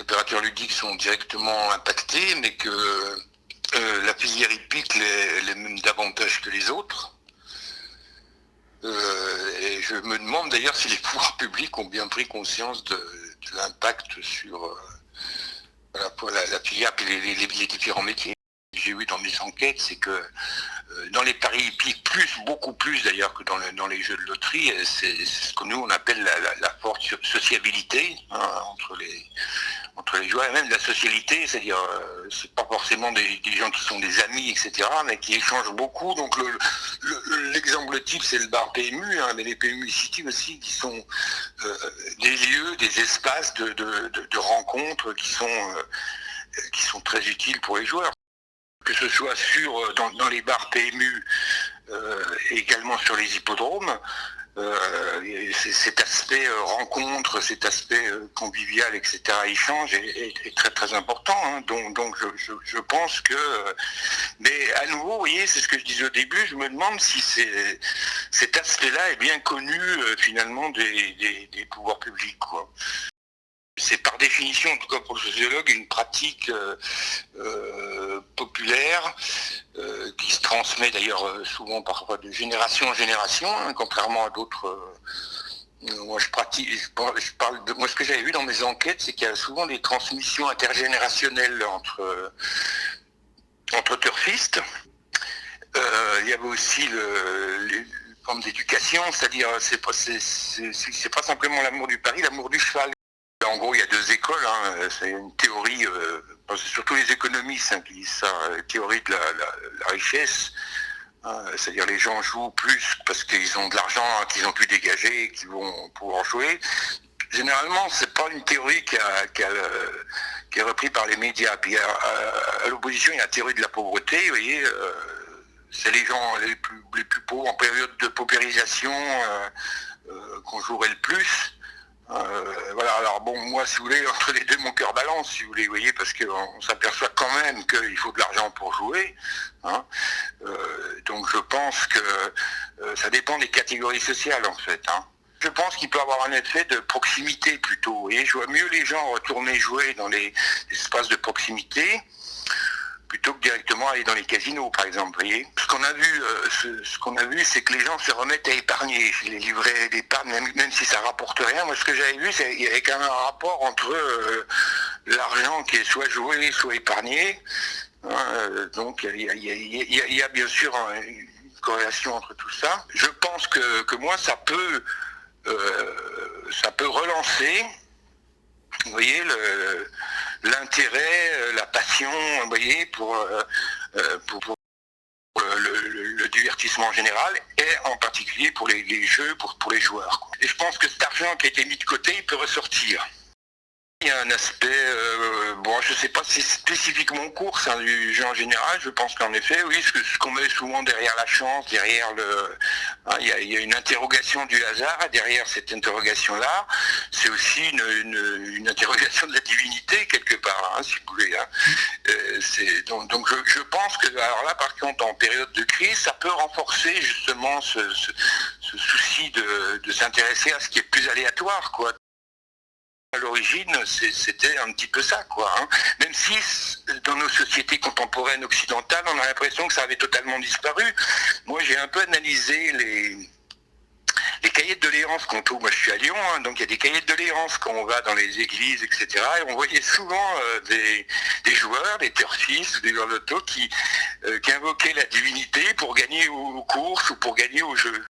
opérateurs ludiques sont directement impactés, mais que la filière hippique les mêmes davantage que les autres. Et je me demande d'ailleurs si les pouvoirs publics ont bien pris conscience de l'impact sur la filière et les différents métiers. J'ai vu dans mes enquêtes, c'est que dans les paris hippiques, beaucoup plus d'ailleurs que dans les jeux de loterie, c'est ce que nous on appelle la forte sociabilité entre les joueurs, et même la socialité, c'est-à-dire c'est pas forcément des gens qui sont des amis, etc., mais qui échangent beaucoup. Donc l'exemple type, c'est le bar PMU, mais les PMU City aussi, qui sont des lieux, des espaces de rencontres qui sont très utiles pour les joueurs. Que ce soit dans les bars PMU, également sur les hippodromes, cet aspect rencontre, cet aspect convivial, etc., échange est très très important. Donc je pense que... mais à nouveau, vous voyez, c'est ce que je disais au début, je me demande si cet aspect-là est bien connu finalement des pouvoirs publics, quoi. C'est par définition, en tout cas pour le sociologue, une pratique populaire qui se transmet d'ailleurs souvent parfois de génération en génération, contrairement à d'autres. Moi, moi, ce que j'avais vu dans mes enquêtes, c'est qu'il y a souvent des transmissions intergénérationnelles entre turfistes. Il y avait aussi les formes d'éducation, c'est-à-dire c'est pas simplement l'amour du pari, l'amour du cheval. En gros, il y a deux écoles. C'est une théorie, c'est surtout les économistes qui disent ça, théorie de la richesse. C'est-à-dire les gens jouent plus parce qu'ils ont de l'argent qu'ils ont pu dégager et qu'ils vont pouvoir jouer. Généralement, c'est pas une théorie qui est reprise par les médias. Puis à l'opposition, il y a la théorie de la pauvreté. Vous voyez, c'est les gens les plus pauvres en période de paupérisation qu'on jouerait le plus. Voilà, alors bon, moi, si vous voulez, entre les deux, mon cœur balance, si vous voulez, vous voyez, parce qu'on s'aperçoit quand même qu'il faut de l'argent pour jouer. Donc je pense que ça dépend des catégories sociales, en fait. Je pense qu'il peut avoir un effet de proximité, plutôt. Vous voyez, je vois mieux les gens retourner jouer dans les espaces de proximité, plutôt que directement aller dans les casinos, par exemple. Vous voyez, ce qu'on a vu, c'est que les gens se remettent à épargner. Les livrets d'épargne, même si ça rapporte rien. Moi, ce que j'avais vu, c'est qu'il y avait quand même un rapport entre l'argent qui est soit joué, soit épargné. Donc, il y a bien sûr une corrélation entre tout ça. Je pense que moi, ça peut relancer, vous voyez, l'intérêt, la passion, vous voyez, pour le divertissement général et en particulier pour les jeux, pour les joueurs, quoi. Et je pense que cet argent qui a été mis de côté, il peut ressortir. Il y a un aspect, bon, je ne sais pas si c'est spécifiquement course du jeu en général, je pense qu'en effet, oui, ce qu'on met souvent derrière la chance, derrière il y a une interrogation du hasard, et derrière cette interrogation-là, c'est aussi une interrogation de la divinité, quelque part, si vous voulez. Donc je pense que, alors là, par contre, en période de crise, ça peut renforcer justement ce souci de s'intéresser à ce qui est plus aléatoire, quoi. À l'origine, c'était un petit peu ça, quoi. Même si, dans nos sociétés contemporaines occidentales, on a l'impression que ça avait totalement disparu. Moi, j'ai un peu analysé les cahiers de doléances qu'on trouve. Moi, je suis à Lyon, donc il y a des cahiers de doléances quand on va dans les églises, etc. Et on voyait souvent des joueurs, des turfistes, des joueurs d'auto qui invoquaient la divinité pour gagner aux courses ou pour gagner aux jeux.